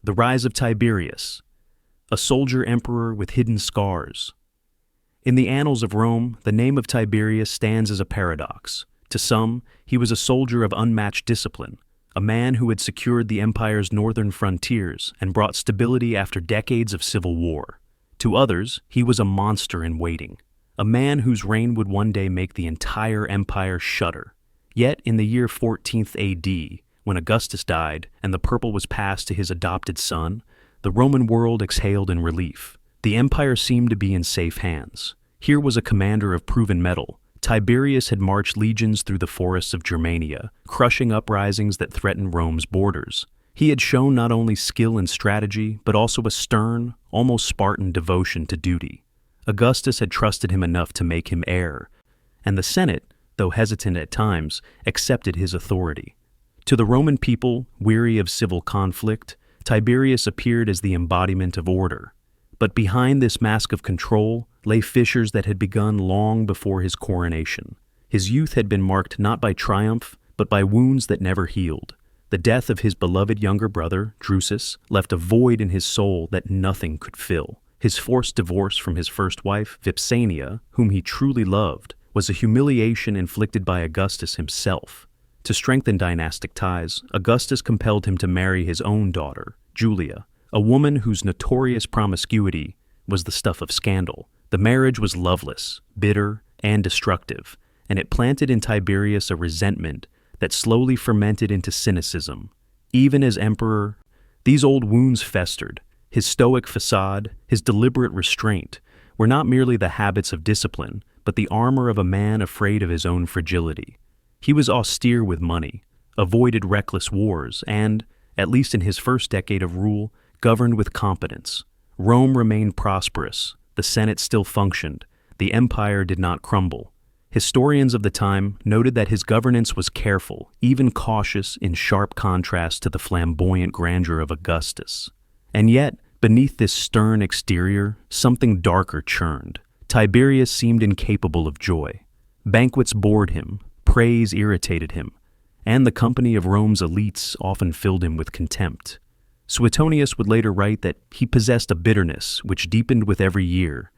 The rise of Tiberius, a soldier emperor with hidden scars. In the annals of Rome, the name of Tiberius stands as a paradox. To some, he was a soldier of unmatched discipline, a man who had secured the empire's northern frontiers and brought stability after decades of civil war. To others, he was a monster in waiting, a man whose reign would one day make the entire empire shudder. Yet, in the year 14th AD, when Augustus died and the purple was passed to his adopted son, the Roman world exhaled in relief. The empire seemed to be in safe hands. Here was a commander of proven mettle. Tiberius had marched legions through the forests of Germania, crushing uprisings that threatened Rome's borders. He had shown not only skill and strategy, but also a stern, almost Spartan devotion to duty. Augustus had trusted him enough to make him heir, and the Senate, though hesitant at times, accepted his authority. To the Roman people, weary of civil conflict, Tiberius appeared as the embodiment of order. But behind this mask of control lay fissures that had begun long before his coronation. His youth had been marked not by triumph, but by wounds that never healed. The death of his beloved younger brother, Drusus, left a void in his soul that nothing could fill. His forced divorce from his first wife, Vipsania, whom he truly loved, was a humiliation inflicted by Augustus himself. To strengthen dynastic ties, Augustus compelled him to marry his own daughter, Julia, a woman whose notorious promiscuity was the stuff of scandal. The marriage was loveless, bitter, and destructive, and it planted in Tiberius a resentment that slowly fermented into cynicism. Even as emperor, these old wounds festered. His stoic facade, his deliberate restraint, were not merely the habits of discipline, but the armor of a man afraid of his own fragility. He was austere with money, avoided reckless wars, and, at least in his first decade of rule, governed with competence. Rome remained prosperous, the Senate still functioned, the empire did not crumble. Historians of the time noted that his governance was careful, even cautious, in sharp contrast to the flamboyant grandeur of Augustus. And yet, beneath this stern exterior, something darker churned. Tiberius seemed incapable of joy. Banquets bored him, praise irritated him, and the company of Rome's elites often filled him with contempt. Suetonius would later write that he possessed a bitterness which deepened with every year,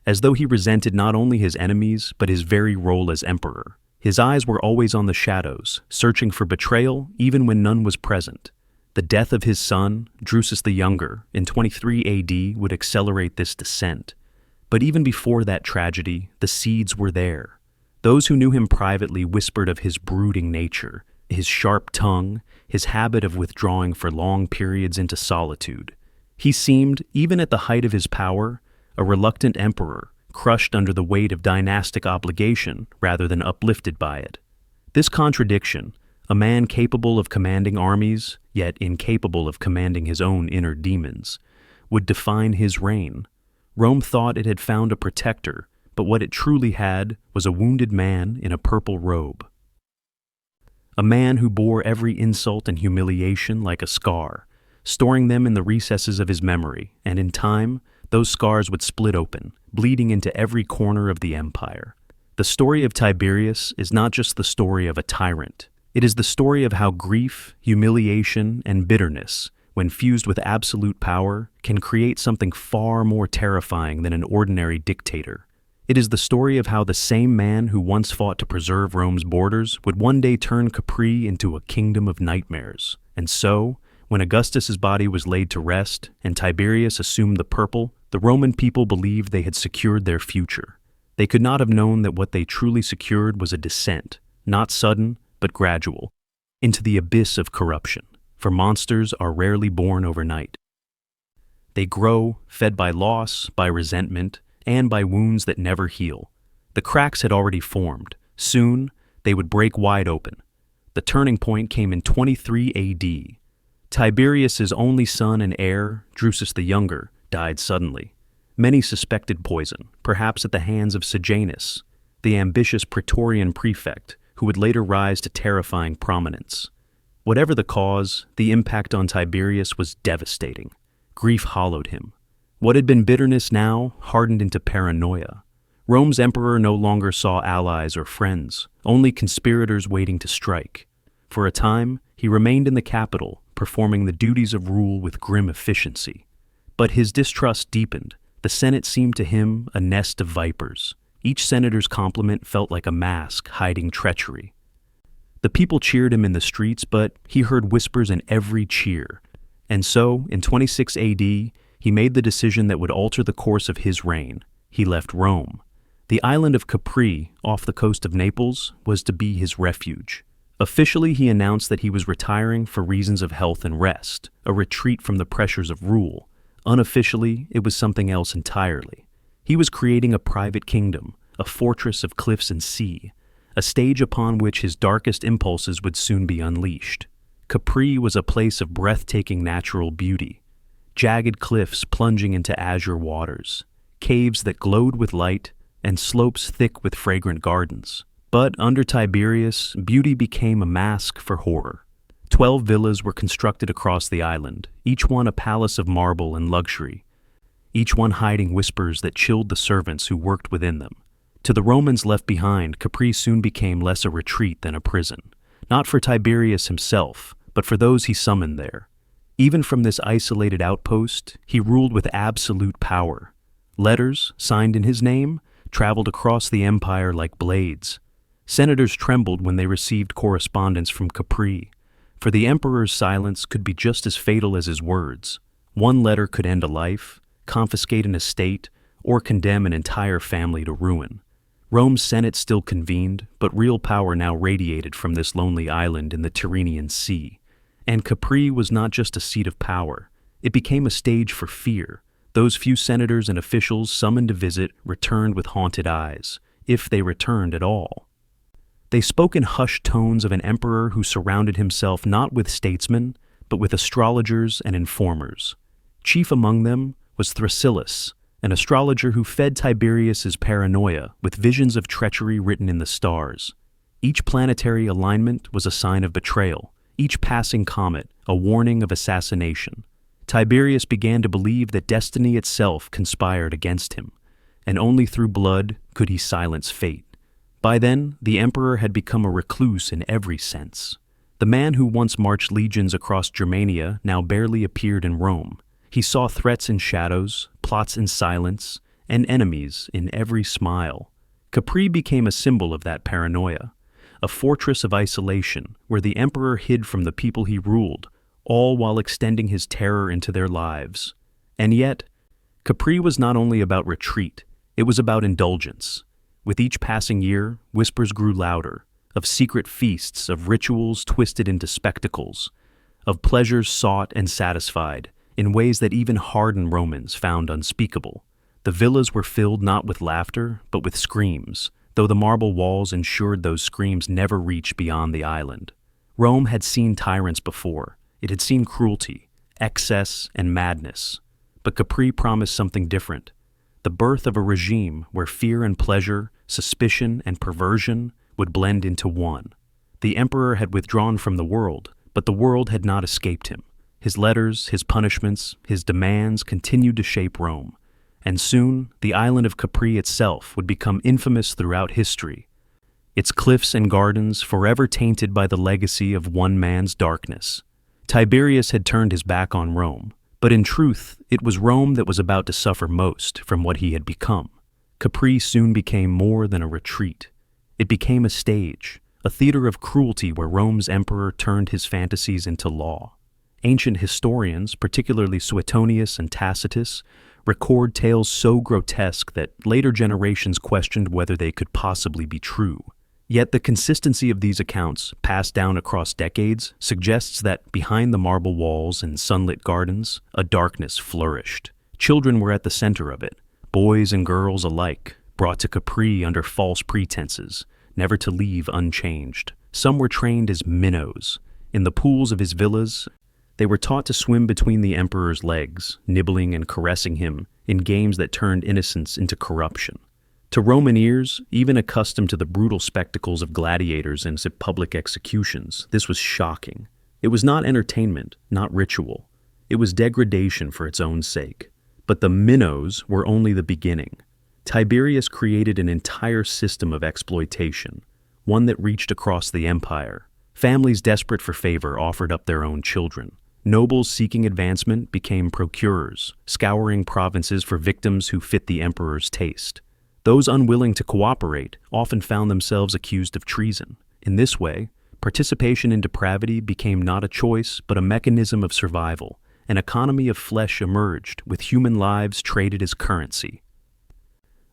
as though he resented not only his enemies, but his very role as emperor. His eyes were always on the shadows, searching for betrayal even when none was present. The death of his son, Drusus the Younger, in 23 AD would accelerate this descent. But even before that tragedy, the seeds were there. Those who knew him privately whispered of his brooding nature, his sharp tongue, his habit of withdrawing for long periods into solitude. He seemed, even at the height of his power, a reluctant emperor, crushed under the weight of dynastic obligation rather than uplifted by it. This contradiction, a man capable of commanding armies, yet incapable of commanding his own inner demons, would define his reign. Rome thought it had found a protector, but what it truly had was a wounded man in a purple robe. A man who bore every insult and humiliation like a scar, storing them in the recesses of his memory, and in time, those scars would split open, bleeding into every corner of the empire. The story of Tiberius is not just the story of a tyrant. It is the story of how grief, humiliation, and bitterness, when fused with absolute power, can create something far more terrifying than an ordinary dictator. It is the story of how the same man who once fought to preserve Rome's borders would one day turn Capri into a kingdom of nightmares. And so, when Augustus's body was laid to rest and Tiberius assumed the purple, the Roman people believed they had secured their future. They could not have known that what they truly secured was a descent, not sudden, but gradual, into the abyss of corruption, for monsters are rarely born overnight. They grow, fed by loss, by resentment, and by wounds that never heal. The cracks had already formed. Soon, they would break wide open. The turning point came in 23 AD. Tiberius's only son and heir, Drusus the Younger, died suddenly. Many suspected poison, perhaps at the hands of Sejanus, the ambitious Praetorian prefect, who would later rise to terrifying prominence. Whatever the cause, the impact on Tiberius was devastating. Grief hollowed him. What had been bitterness now hardened into paranoia. Rome's emperor no longer saw allies or friends, only conspirators waiting to strike. For a time, he remained in the capital, performing the duties of rule with grim efficiency. But his distrust deepened. The Senate seemed to him a nest of vipers. Each senator's compliment felt like a mask hiding treachery. The people cheered him in the streets, but he heard whispers in every cheer. And so, in 26 AD, he made the decision that would alter the course of his reign. He left Rome. The island of Capri, off the coast of Naples, was to be his refuge. Officially, he announced that he was retiring for reasons of health and rest, a retreat from the pressures of rule. Unofficially, it was something else entirely. He was creating a private kingdom, a fortress of cliffs and sea, a stage upon which his darkest impulses would soon be unleashed. Capri was a place of breathtaking natural beauty, jagged cliffs plunging into azure waters, caves that glowed with light, and slopes thick with fragrant gardens. But under Tiberius, beauty became a mask for horror. 12 villas were constructed across the island, each one a palace of marble and luxury, each one hiding whispers that chilled the servants who worked within them. To the Romans left behind, Capri soon became less a retreat than a prison, not for Tiberius himself, but for those he summoned there. Even from this isolated outpost, he ruled with absolute power. Letters, signed in his name, traveled across the empire like blades. Senators trembled when they received correspondence from Capri, for the emperor's silence could be just as fatal as his words. One letter could end a life, confiscate an estate, or condemn an entire family to ruin. Rome's Senate still convened, but real power now radiated from this lonely island in the Tyrrhenian Sea. And Capri was not just a seat of power. It became a stage for fear. Those few senators and officials summoned to visit returned with haunted eyes, if they returned at all. They spoke in hushed tones of an emperor who surrounded himself not with statesmen, but with astrologers and informers. Chief among them was Thrasyllus, an astrologer who fed Tiberius's paranoia with visions of treachery written in the stars. Each planetary alignment was a sign of betrayal, each passing comet a warning of assassination. Tiberius began to believe that destiny itself conspired against him, and only through blood could he silence fate. By then, the emperor had become a recluse in every sense. The man who once marched legions across Germania now barely appeared in Rome. He saw threats in shadows, plots in silence, and enemies in every smile. Capri became a symbol of that paranoia, a fortress of isolation where the emperor hid from the people he ruled, all while extending his terror into their lives. And yet, Capri was not only about retreat, it was about indulgence. With each passing year, whispers grew louder, of secret feasts, of rituals twisted into spectacles, of pleasures sought and satisfied in ways that even hardened Romans found unspeakable. The villas were filled not with laughter, but with screams, though the marble walls ensured those screams never reached beyond the island. Rome had seen tyrants before. It had seen cruelty, excess, and madness. But Capri promised something different. The birth of a regime where fear and pleasure, suspicion and perversion would blend into one. The emperor had withdrawn from the world, but the world had not escaped him. His letters, his punishments, his demands continued to shape Rome. And soon, the island of Capri itself would become infamous throughout history, its cliffs and gardens forever tainted by the legacy of one man's darkness. Tiberius had turned his back on Rome, but in truth, it was Rome that was about to suffer most from what he had become. Capri soon became more than a retreat. It became a stage, a theater of cruelty where Rome's emperor turned his fantasies into law. Ancient historians, particularly Suetonius and Tacitus, record tales so grotesque that later generations questioned whether they could possibly be true. Yet the consistency of these accounts, passed down across decades, suggests that behind the marble walls and sunlit gardens, a darkness flourished. Children were at the center of it, boys and girls alike, brought to Capri under false pretenses, never to leave unchanged. Some were trained as minnows. In the pools of his villas, they were taught to swim between the emperor's legs, nibbling and caressing him in games that turned innocence into corruption. To Roman ears, even accustomed to the brutal spectacles of gladiators and public executions, this was shocking. It was not entertainment, not ritual. It was degradation for its own sake. But the minnows were only the beginning. Tiberius created an entire system of exploitation, one that reached across the empire. Families desperate for favor offered up their own children. Nobles seeking advancement became procurers, scouring provinces for victims who fit the emperor's taste. Those unwilling to cooperate often found themselves accused of treason. In this way, participation in depravity became not a choice but a mechanism of survival. An economy of flesh emerged, with human lives traded as currency.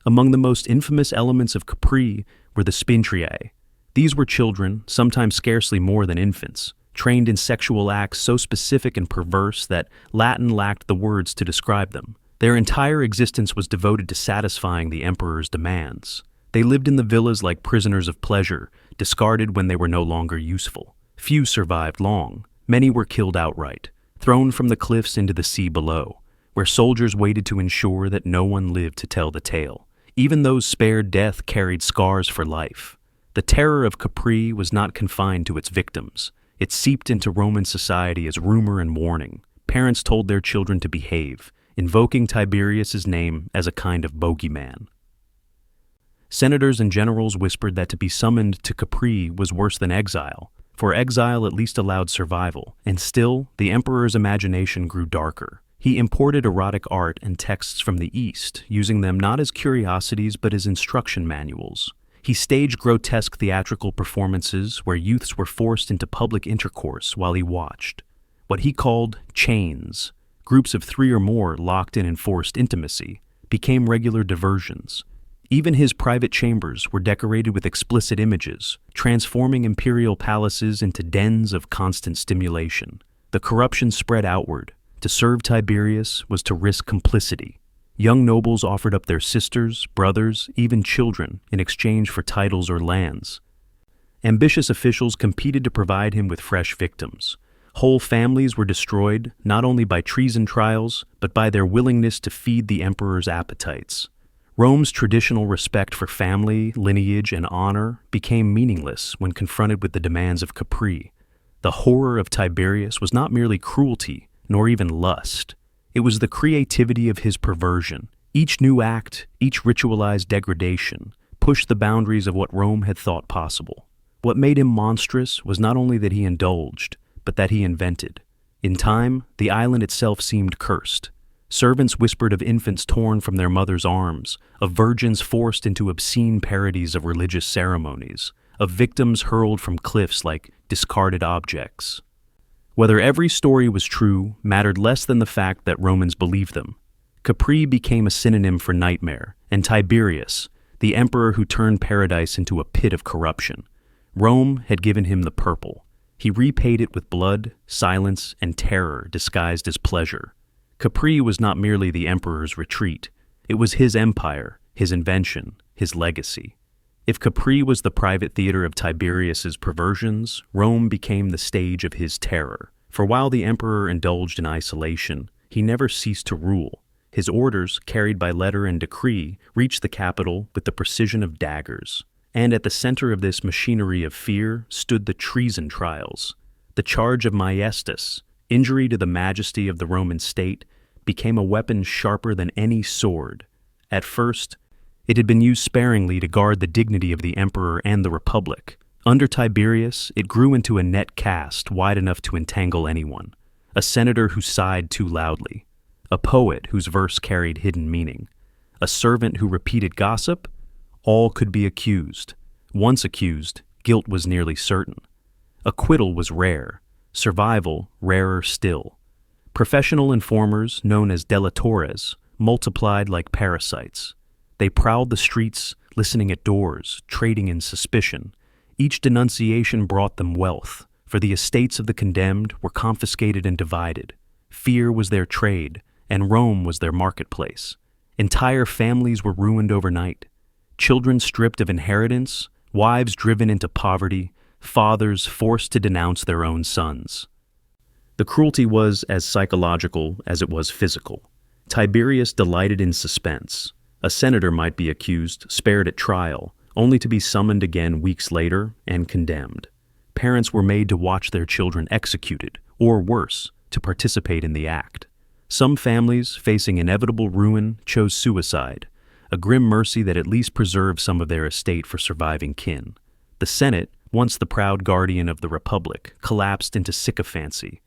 Among the most infamous elements of Capri were the spintriae. These were children, sometimes scarcely more than infants, trained in sexual acts so specific and perverse that Latin lacked the words to describe them. Their entire existence was devoted to satisfying the emperor's demands. They lived in the villas like prisoners of pleasure, discarded when they were no longer useful. Few survived long. Many were killed outright, thrown from the cliffs into the sea below, where soldiers waited to ensure that no one lived to tell the tale. Even those spared death carried scars for life. The terror of Capri was not confined to its victims. It seeped into Roman society as rumor and warning. Parents told their children to behave, invoking Tiberius's name as a kind of bogeyman. Senators and generals whispered that to be summoned to Capri was worse than exile, for exile at least allowed survival, and still, the emperor's imagination grew darker. He imported erotic art and texts from the East, using them not as curiosities but as instruction manuals. He staged grotesque theatrical performances where youths were forced into public intercourse while he watched. What he called chains, groups of 3 or more locked in enforced intimacy, became regular diversions. Even his private chambers were decorated with explicit images, transforming imperial palaces into dens of constant stimulation. The corruption spread outward. To serve Tiberius was to risk complicity. Young nobles offered up their sisters, brothers, even children in exchange for titles or lands. Ambitious officials competed to provide him with fresh victims. Whole families were destroyed not only by treason trials, but by their willingness to feed the emperor's appetites. Rome's traditional respect for family, lineage, and honor became meaningless when confronted with the demands of Capri. The horror of Tiberius was not merely cruelty, nor even lust. It was the creativity of his perversion. Each new act, each ritualized degradation, pushed the boundaries of what Rome had thought possible. What made him monstrous was not only that he indulged, but that he invented. In time, the island itself seemed cursed. Servants whispered of infants torn from their mother's arms, of virgins forced into obscene parodies of religious ceremonies, of victims hurled from cliffs like discarded objects. Whether every story was true mattered less than the fact that Romans believed them. Capri became a synonym for nightmare, and Tiberius, the emperor who turned paradise into a pit of corruption. Rome had given him the purple. He repaid it with blood, silence, and terror disguised as pleasure. Capri was not merely the emperor's retreat. It was his empire, his invention, his legacy. If Capri was the private theater of Tiberius's perversions, Rome became the stage of his terror. For while the emperor indulged in isolation, he never ceased to rule. His orders, carried by letter and decree, reached the capital with the precision of daggers. And at the center of this machinery of fear stood the treason trials. The charge of maiestas, injury to the majesty of the Roman state, became a weapon sharper than any sword. At first, it had been used sparingly to guard the dignity of the emperor and the republic. Under Tiberius, it grew into a net cast wide enough to entangle anyone. A senator who sighed too loudly. A poet whose verse carried hidden meaning. A servant who repeated gossip. All could be accused. Once accused, guilt was nearly certain. Acquittal was rare. Survival, rarer still. Professional informers, known as delatores, multiplied like parasites. They prowled the streets, listening at doors, trading in suspicion. Each denunciation brought them wealth, for the estates of the condemned were confiscated and divided. Fear was their trade, and Rome was their marketplace. Entire families were ruined overnight. Children stripped of inheritance, wives driven into poverty, fathers forced to denounce their own sons. The cruelty was as psychological as it was physical. Tiberius delighted in suspense. A senator might be accused, spared at trial, only to be summoned again weeks later and condemned. Parents were made to watch their children executed, or worse, to participate in the act. Some families, facing inevitable ruin, chose suicide, a grim mercy that at least preserved some of their estate for surviving kin. The Senate, once the proud guardian of the Republic, collapsed into sycophancy.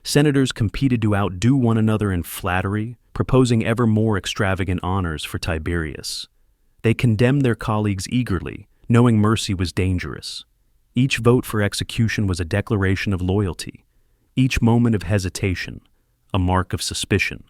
Senators competed to outdo one another in flattery, proposing ever more extravagant honors for Tiberius. They condemned their colleagues eagerly, knowing mercy was dangerous. Each vote for execution was a declaration of loyalty, each moment of hesitation, a mark of suspicion.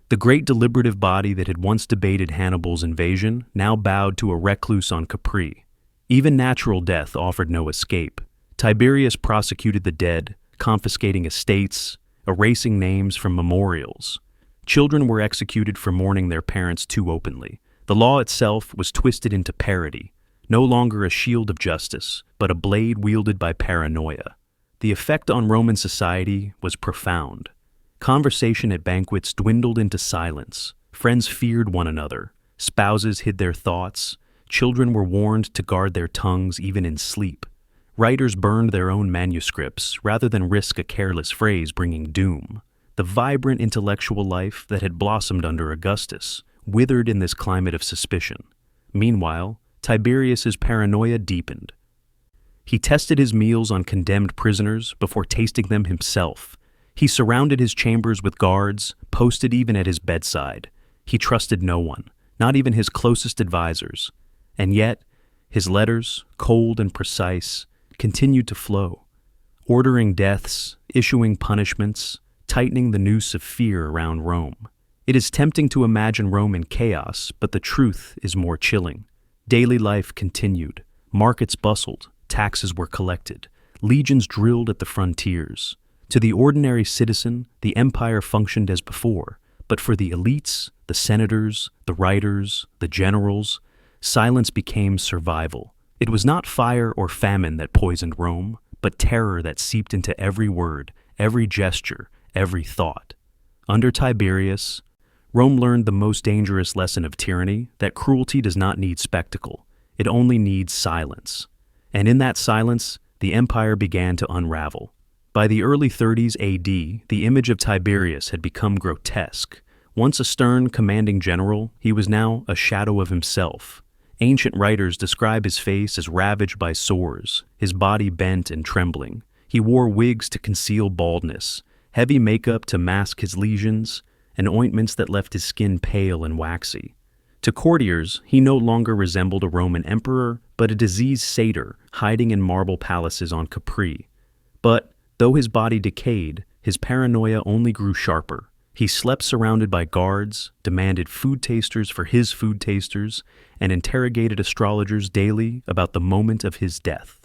The great deliberative body that had once debated Hannibal's invasion now bowed to a recluse on Capri. Even natural death offered no escape. Tiberius prosecuted the dead, confiscating estates, erasing names from memorials. Children were executed for mourning their parents too openly. The law itself was twisted into parody, no longer a shield of justice, but a blade wielded by paranoia. The effect on Roman society was profound. Conversation at banquets dwindled into silence. Friends feared one another. Spouses hid their thoughts. Children were warned to guard their tongues even in sleep. Writers burned their own manuscripts rather than risk a careless phrase bringing doom. The vibrant intellectual life that had blossomed under Augustus withered in this climate of suspicion. Meanwhile, Tiberius's paranoia deepened. He tested his meals on condemned prisoners before tasting them himself. He surrounded his chambers with guards, posted even at his bedside. He trusted no one, not even his closest advisors. And yet, his letters, cold and precise, continued to flow, ordering deaths, issuing punishments, tightening the noose of fear around Rome. It is tempting to imagine Rome in chaos, but the truth is more chilling. Daily life continued. Markets bustled. Taxes were collected. Legions drilled at the frontiers. To the ordinary citizen, the empire functioned as before, but for the elites, the senators, the writers, the generals, silence became survival. It was not fire or famine that poisoned Rome, but terror that seeped into every word, every gesture, every thought. Under Tiberius, Rome learned the most dangerous lesson of tyranny, that cruelty does not need spectacle. It only needs silence. And in that silence, the empire began to unravel. By the early 30s AD, the image of Tiberius had become grotesque. Once a stern, commanding general, he was now a shadow of himself. Ancient writers describe his face as ravaged by sores, his body bent and trembling. He wore wigs to conceal baldness, heavy makeup to mask his lesions, and ointments that left his skin pale and waxy. To courtiers, he no longer resembled a Roman emperor, but a diseased satyr hiding in marble palaces on Capri. But though his body decayed, his paranoia only grew sharper. He slept surrounded by guards, demanded food tasters for his food tasters, and interrogated astrologers daily about the moment of his death.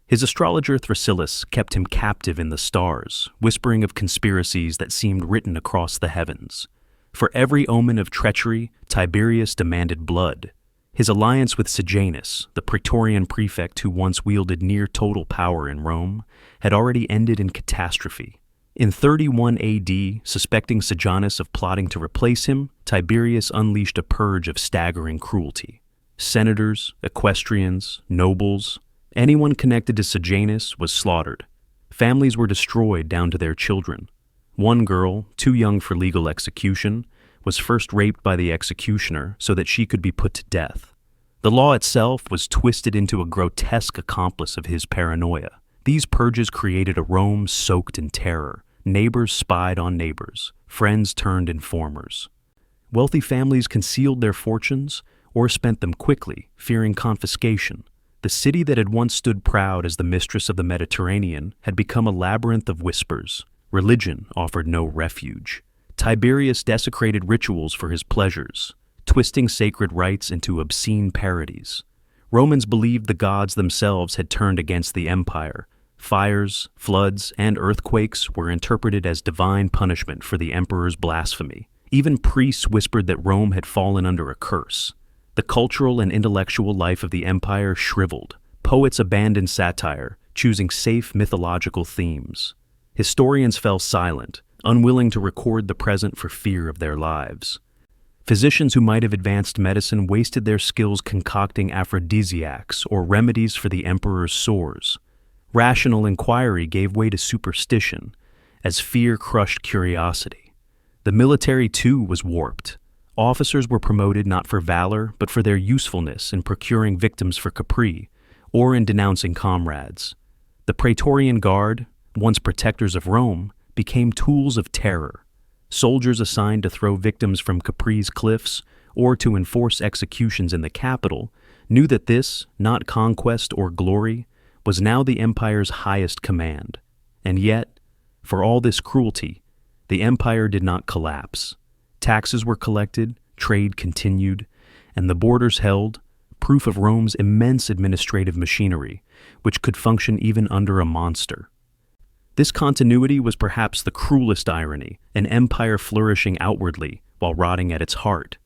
His astrologer Thrasylus kept him captive in the stars, whispering of conspiracies that seemed written across the heavens. For every omen of treachery, Tiberius demanded blood. His alliance with Sejanus, the Praetorian prefect who once wielded near total power in Rome, had already ended in catastrophe. In 31 AD, suspecting Sejanus of plotting to replace him, Tiberius unleashed a purge of staggering cruelty. Senators, equestrians, nobles, anyone connected to Sejanus was slaughtered. Families were destroyed down to their children. One girl, too young for legal execution, was first raped by the executioner so that she could be put to death. The law itself was twisted into a grotesque accomplice of his paranoia. These purges created a Rome soaked in terror. Neighbors spied on neighbors. Friends turned informers. Wealthy families concealed their fortunes or spent them quickly, fearing confiscation. The city that had once stood proud as the mistress of the Mediterranean had become a labyrinth of whispers. Religion offered no refuge. Tiberius desecrated rituals for his pleasures, twisting sacred rites into obscene parodies. Romans believed the gods themselves had turned against the empire. Fires, floods, and earthquakes were interpreted as divine punishment for the emperor's blasphemy. Even priests whispered that Rome had fallen under a curse. The cultural and intellectual life of the empire shriveled. Poets abandoned satire, choosing safe mythological themes. Historians fell silent, unwilling to record the present for fear of their lives. Physicians who might have advanced medicine wasted their skills concocting aphrodisiacs or remedies for the emperor's sores. Rational inquiry gave way to superstition, as fear crushed curiosity. The military, too, was warped. Officers were promoted not for valor, but for their usefulness in procuring victims for Capri, or in denouncing comrades. The Praetorian Guard, once protectors of Rome, became tools of terror. Soldiers assigned to throw victims from Capri's cliffs or to enforce executions in the capital knew that this, not conquest or glory, was now the empire's highest command. And yet, for all this cruelty, the empire did not collapse. Taxes were collected, trade continued, and the borders held, proof of Rome's immense administrative machinery, which could function even under a monster. This continuity was perhaps the cruelest irony, an empire flourishing outwardly while rotting at its heart.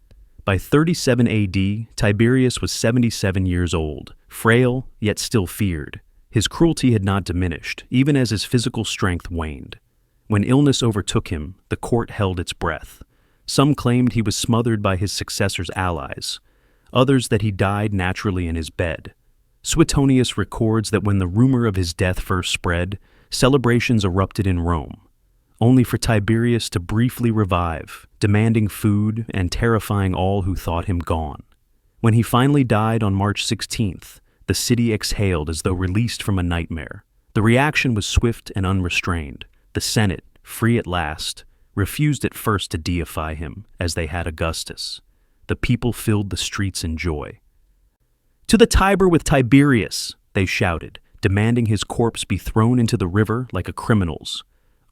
By 37 AD, Tiberius was 77 years old, frail yet still feared. His cruelty had not diminished, even as his physical strength waned. When illness overtook him, the court held its breath. Some claimed he was smothered by his successor's allies, others that he died naturally in his bed. Suetonius records that when the rumor of his death first spread, celebrations erupted in Rome, only for Tiberius to briefly revive, demanding food and terrifying all who thought him gone. When he finally died on March 16th, the city exhaled as though released from a nightmare. The reaction was swift and unrestrained. The Senate, free at last, refused at first to deify him, as they had Augustus. The people filled the streets in joy. "To the Tiber with Tiberius!" they shouted, demanding his corpse be thrown into the river like a criminal's.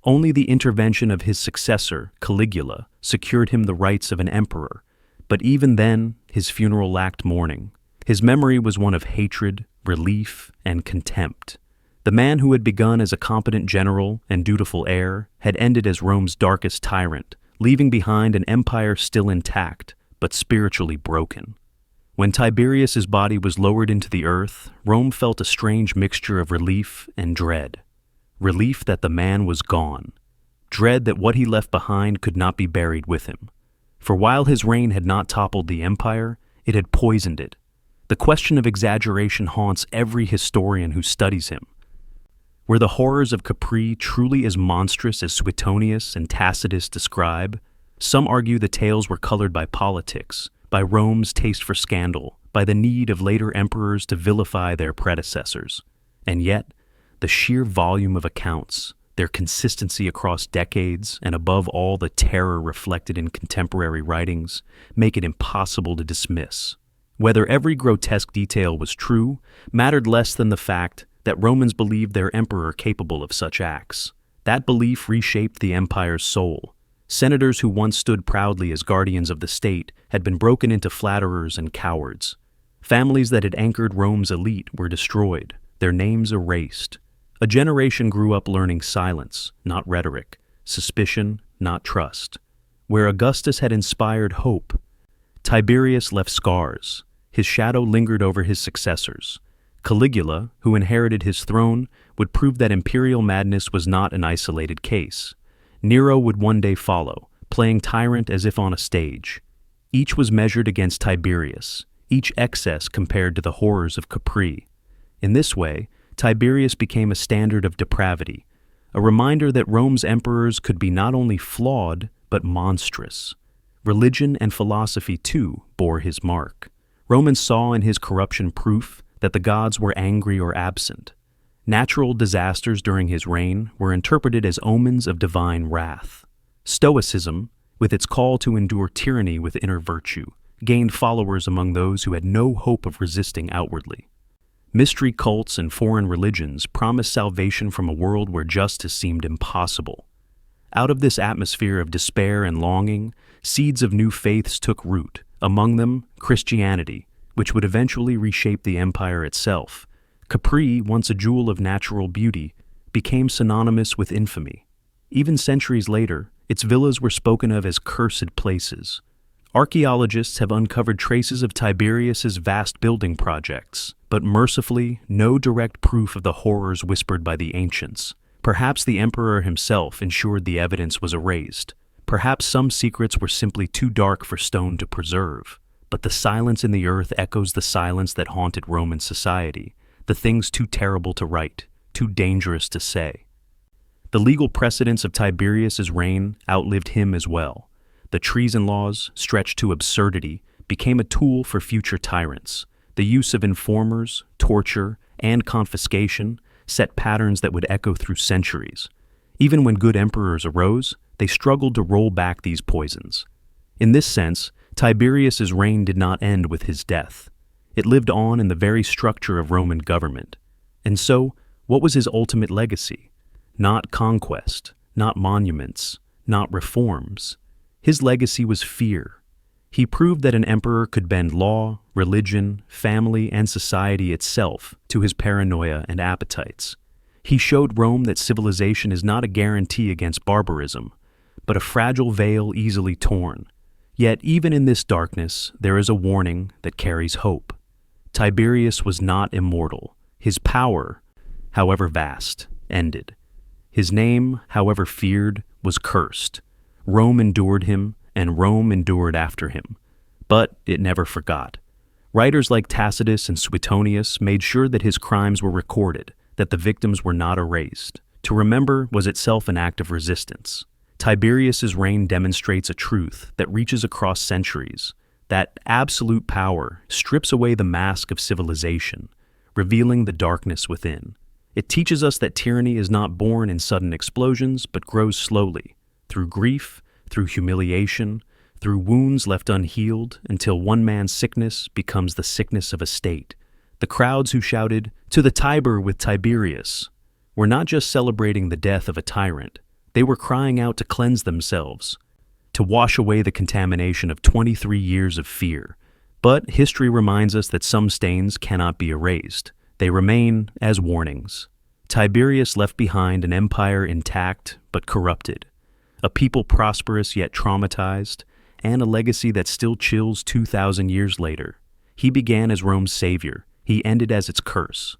Only the intervention of his successor, Caligula, secured him the rights of an emperor, but even then, his funeral lacked mourning. His memory was one of hatred, relief, and contempt. The man who had begun as a competent general and dutiful heir had ended as Rome's darkest tyrant, leaving behind an empire still intact, but spiritually broken. When Tiberius's body was lowered into the earth, Rome felt a strange mixture of relief and dread. Relief that the man was gone. Dread that what he left behind could not be buried with him. For while his reign had not toppled the empire, it had poisoned it. The question of exaggeration haunts every historian who studies him. Were the horrors of Capri truly as monstrous as Suetonius and Tacitus describe? Some argue the tales were colored by politics, by Rome's taste for scandal, by the need of later emperors to vilify their predecessors. And yet, the sheer volume of accounts, their consistency across decades, and above all the terror reflected in contemporary writings, make it impossible to dismiss. Whether every grotesque detail was true mattered less than the fact that Romans believed their emperor capable of such acts. That belief reshaped the empire's soul. Senators who once stood proudly as guardians of the state had been broken into flatterers and cowards. Families that had anchored Rome's elite were destroyed, their names erased. A generation grew up learning silence, not rhetoric, suspicion, not trust. Where Augustus had inspired hope, Tiberius left scars. His shadow lingered over his successors. Caligula, who inherited his throne, would prove that imperial madness was not an isolated case. Nero would one day follow, playing tyrant as if on a stage. Each was measured against Tiberius, each excess compared to the horrors of Capri. In this way, Tiberius became a standard of depravity, a reminder that Rome's emperors could be not only flawed, but monstrous. Religion and philosophy, too, bore his mark. Romans saw in his corruption proof that the gods were angry or absent. Natural disasters during his reign were interpreted as omens of divine wrath. Stoicism, with its call to endure tyranny with inner virtue, gained followers among those who had no hope of resisting outwardly. Mystery cults and foreign religions promised salvation from a world where justice seemed impossible. Out of this atmosphere of despair and longing, seeds of new faiths took root, among them Christianity, which would eventually reshape the empire itself. Capri, once a jewel of natural beauty, became synonymous with infamy. Even centuries later, its villas were spoken of as cursed places. Archaeologists have uncovered traces of Tiberius's vast building projects, but mercifully, no direct proof of the horrors whispered by the ancients. Perhaps the emperor himself ensured the evidence was erased. Perhaps some secrets were simply too dark for stone to preserve. But the silence in the earth echoes the silence that haunted Roman society, the things too terrible to write, too dangerous to say. The legal precedents of Tiberius's reign outlived him as well. The treason laws, stretched to absurdity, became a tool for future tyrants. The use of informers, torture, and confiscation set patterns that would echo through centuries. Even when good emperors arose, they struggled to roll back these poisons. In this sense, Tiberius's reign did not end with his death. It lived on in the very structure of Roman government. And so, what was his ultimate legacy? Not conquest, not monuments, not reforms. His legacy was fear. He proved that an emperor could bend law, religion, family, and society itself to his paranoia and appetites. He showed Rome that civilization is not a guarantee against barbarism, but a fragile veil easily torn. Yet even in this darkness, there is a warning that carries hope. Tiberius was not immortal. His power, however vast, ended. His name, however feared, was cursed. Rome endured him, and Rome endured after him. But it never forgot. Writers like Tacitus and Suetonius made sure that his crimes were recorded, that the victims were not erased. To remember was itself an act of resistance. Tiberius's reign demonstrates a truth that reaches across centuries, that absolute power strips away the mask of civilization, revealing the darkness within. It teaches us that tyranny is not born in sudden explosions, but grows slowly, through grief, through humiliation, through wounds left unhealed, until one man's sickness becomes the sickness of a state. The crowds who shouted, "To the Tiber with Tiberius," were not just celebrating the death of a tyrant. They were crying out to cleanse themselves, to wash away the contamination of 23 years of fear. But history reminds us that some stains cannot be erased. They remain as warnings. Tiberius left behind an empire intact but corrupted, a people prosperous yet traumatized, and a legacy that still chills 2,000 years later. He began as Rome's savior. He ended as its curse.